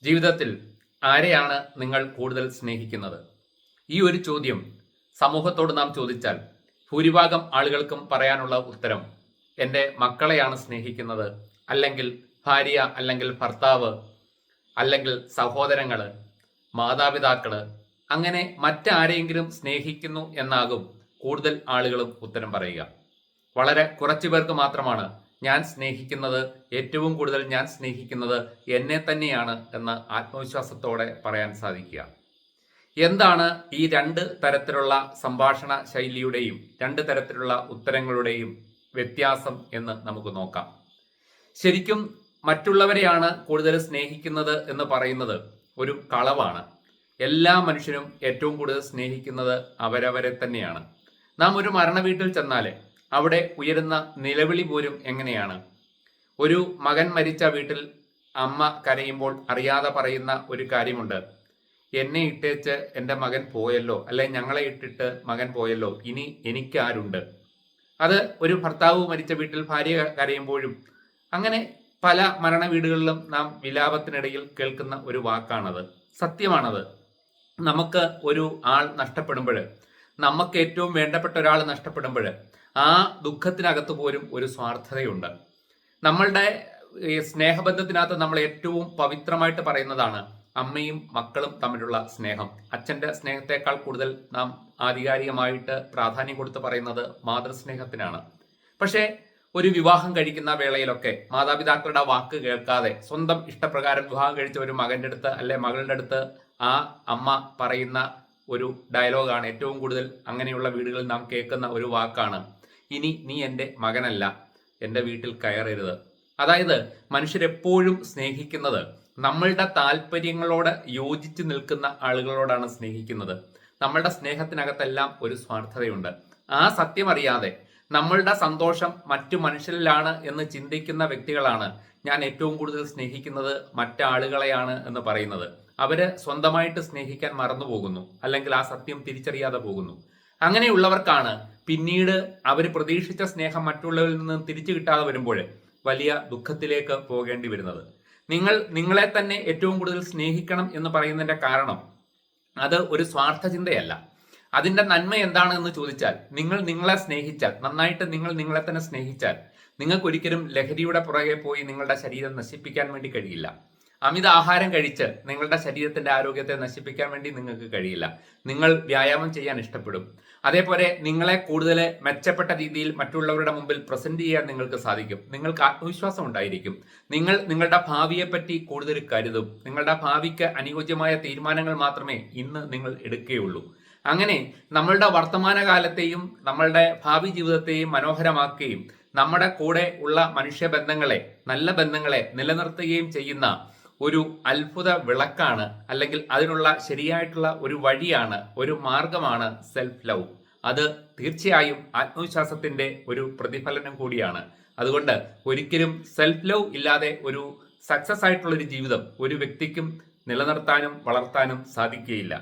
ജീവിതത്തിൽ ആരെയാണ് നിങ്ങൾ കൂടുതൽ സ്നേഹിക്കുന്നത്? ഈ ഒരു ചോദ്യം സമൂഹത്തോട് നാം ചോദിച്ചാൽ ഭൂരിഭാഗം ആളുകൾക്കും പറയാനുള്ള ഉത്തരം എൻ്റെ മക്കളെയാണ് സ്നേഹിക്കുന്നത്, അല്ലെങ്കിൽ ഭാര്യ, അല്ലെങ്കിൽ ഭർത്താവ്, അല്ലെങ്കിൽ സഹോദരങ്ങൾ, മാതാപിതാക്കള്, അങ്ങനെ മറ്റാരെയെങ്കിലും സ്നേഹിക്കുന്നു എന്നാകും കൂടുതൽ ആളുകളും ഉത്തരം പറയുക. വളരെ കുറച്ചു പേർക്ക് മാത്രമാണ് ഏറ്റവും കൂടുതൽ ഞാൻ സ്നേഹിക്കുന്നത് എന്നെ തന്നെയാണ് എന്ന് ആത്മവിശ്വാസത്തോടെ പറയാൻ സാധിക്കുക. എന്താണ് ഈ രണ്ട് തരത്തിലുള്ള സംഭാഷണ ശൈലിയുടെയും രണ്ട് തരത്തിലുള്ള ഉത്തരങ്ങളുടെയും വ്യത്യാസം എന്ന് നമുക്ക് നോക്കാം. ശരിക്കും മറ്റുള്ളവരെയാണ് കൂടുതൽ സ്നേഹിക്കുന്നത് എന്ന് പറയുന്നത് ഒരു കളവാണ്. എല്ലാ മനുഷ്യരും ഏറ്റവും കൂടുതൽ സ്നേഹിക്കുന്നത് അവരവരെ തന്നെയാണ്. നാം ഒരു മരണ വീട്ടിൽ ചെന്നാൽ അവിടെ ഉയരുന്ന നിലവിളി പോലും എങ്ങനെയാണ്? ഒരു മകൻ മരിച്ച വീട്ടിൽ അമ്മ കരയുമ്പോൾ അറിയാതെ പറയുന്ന ഒരു കാര്യമുണ്ട്: എന്നെ ഇട്ടേച്ച് എൻ്റെ മകൻ പോയല്ലോ, അല്ലെ ഞങ്ങളെ ഇട്ടിട്ട് മകൻ പോയല്ലോ, ഇനി എനിക്ക് ആരുണ്ട്? അത് ഒരു ഭർത്താവ് മരിച്ച വീട്ടിൽ ഭാര്യ കരയുമ്പോഴും, അങ്ങനെ പല മരണ വീടുകളിലും നാം വിലാപത്തിനിടയിൽ കേൾക്കുന്ന ഒരു വാക്കാണത്. സത്യമാണത്. നമുക്ക് ഒരു ആൾ നഷ്ടപ്പെടുമ്പോൾ, നമുക്ക് ഏറ്റവും വേണ്ടപ്പെട്ട ഒരാൾ നഷ്ടപ്പെടുമ്പോൾ ആ ദുഃഖത്തിനകത്ത് പോലും ഒരു സ്വാർത്ഥതയുണ്ട്. നമ്മളുടെ സ്നേഹബന്ധത്തിനകത്ത് നമ്മൾ ഏറ്റവും പവിത്രമായിട്ട് പറയുന്നതാണ് അമ്മയും മക്കളും തമ്മിലുള്ള സ്നേഹം. അച്ഛൻ്റെ സ്നേഹത്തെക്കാൾ കൂടുതൽ നാം ആധികാരികമായിട്ട് പ്രാധാന്യം കൊടുത്ത് പറയുന്നത് മാതൃസ്നേഹത്തിനാണ്. പക്ഷേ ഒരു വിവാഹം കഴിക്കുന്ന വേളയിലൊക്കെ മാതാപിതാക്കളുടെ വാക്ക് കേൾക്കാതെ സ്വന്തം ഇഷ്ടപ്രകാരം വിവാഹം കഴിച്ച ഒരു മകൻ്റെ അടുത്ത് അല്ലെ മകളുടെ അടുത്ത് ആ അമ്മ പറയുന്ന ഒരു ഡയലോഗാണ് ഏറ്റവും കൂടുതൽ അങ്ങനെയുള്ള വീടുകളിൽ നാം കേൾക്കുന്ന ഒരു വാക്കാണ്: ഇനി നീ എൻ്റെ മകനല്ല, എൻ്റെ വീട്ടിൽ കയറരുത്. അതായത് മനുഷ്യരെപ്പോഴും സ്നേഹിക്കുന്നത് നമ്മളുടെ താല്പര്യങ്ങളോട് യോജിച്ച് നിൽക്കുന്ന ആളുകളോടാണ് സ്നേഹിക്കുന്നത്. നമ്മളുടെ സ്നേഹത്തിനകത്തെല്ലാം ഒരു സ്വാർത്ഥതയുണ്ട്. ആ സത്യം അറിയാതെ നമ്മളുടെ സന്തോഷം മറ്റു മനുഷ്യരിലാണ് എന്ന് ചിന്തിക്കുന്ന വ്യക്തികളാണ് ഞാൻ ഏറ്റവും കൂടുതൽ സ്നേഹിക്കുന്നത് മറ്റാളുകളെയാണ് എന്ന് പറയുന്നത്. അവര് സ്വന്തമായിട്ട് സ്നേഹിക്കാൻ മറന്നുപോകുന്നു, അല്ലെങ്കിൽ ആ സത്യം തിരിച്ചറിയാതെ പോകുന്നു. അങ്ങനെയുള്ളവർക്കാണ് പിന്നീട് അവർ പ്രതീക്ഷിച്ച സ്നേഹം മറ്റുള്ളവരിൽ നിന്ന് തിരിച്ചു കിട്ടാതെ വരുമ്പോൾ വലിയ ദുഃഖത്തിലേക്ക് പോകേണ്ടി വരുന്നത്. നിങ്ങളെ തന്നെ ഏറ്റവും കൂടുതൽ സ്നേഹിക്കണം എന്ന് പറയുന്നതിന്റെ കാരണം അത് ഒരു സ്വാർത്ഥ ചിന്തയല്ല. അതിന്റെ നന്മ എന്താണ് എന്ന് ചോദിച്ചാൽ, നിങ്ങൾ നിങ്ങളെ സ്നേഹിച്ചാൽ, നന്നായിട്ട് നിങ്ങൾ നിങ്ങളെ തന്നെ സ്നേഹിച്ചാൽ, നിങ്ങൾക്കൊരിക്കലും ലഹരിയുടെ പുറകെ പോയി നിങ്ങളുടെ ശരീരം നശിപ്പിക്കാൻ വേണ്ടി കഴിയില്ല. അമിത ആഹാരം കഴിച്ച് നിങ്ങളുടെ ശരീരത്തിന്റെ ആരോഗ്യത്തെ നശിപ്പിക്കാൻ വേണ്ടി നിങ്ങൾക്ക് കഴിയില്ല. നിങ്ങൾ വ്യായാമം ചെയ്യാൻ ഇഷ്ടപ്പെടും. അതേപോലെ നിങ്ങളെ കൂടുതൽ മെച്ചപ്പെട്ട രീതിയിൽ മറ്റുള്ളവരുടെ മുമ്പിൽ പ്രസന്റ് ചെയ്യാൻ നിങ്ങൾക്ക് സാധിക്കും. നിങ്ങൾക്ക് ആത്മവിശ്വാസം ഉണ്ടായിരിക്കും. നിങ്ങൾ നിങ്ങളുടെ ഭാവിയെ പറ്റി കൂടുതൽ കരുതും. നിങ്ങളുടെ ഭാവിക്ക് അനുയോജ്യമായ തീരുമാനങ്ങൾ മാത്രമേ ഇന്ന് നിങ്ങൾ എടുക്കുകയുള്ളൂ. അങ്ങനെ നമ്മളുടെ വർത്തമാനകാലത്തെയും നമ്മളുടെ ഭാവി ജീവിതത്തെയും മനോഹരമാക്കുകയും നമ്മുടെ കൂടെ ഉള്ള മനുഷ്യബന്ധങ്ങളെ, നല്ല ബന്ധങ്ങളെ നിലനിർത്തുകയും ചെയ്യുന്ന ഒരു അത്ഭുത വിളക്കാണ്, അല്ലെങ്കിൽ അതിനുള്ള ശരിയായിട്ടുള്ള ഒരു വഴിയാണ്, ഒരു മാർഗമാണ് സെൽഫ് ലവ്. അത് തീർച്ചയായും ആത്മവിശ്വാസത്തിന്റെ ഒരു പ്രതിഫലനം കൂടിയാണ്. അതുകൊണ്ട് ഒരിക്കലും സെൽഫ് ലവ് ഇല്ലാതെ ഒരു സക്സസ് ആയിട്ടുള്ള ഒരു ജീവിതം ഒരു വ്യക്തിക്കും നിലനിർത്താനും വളർത്താനും സാധിക്കുകയില്ല.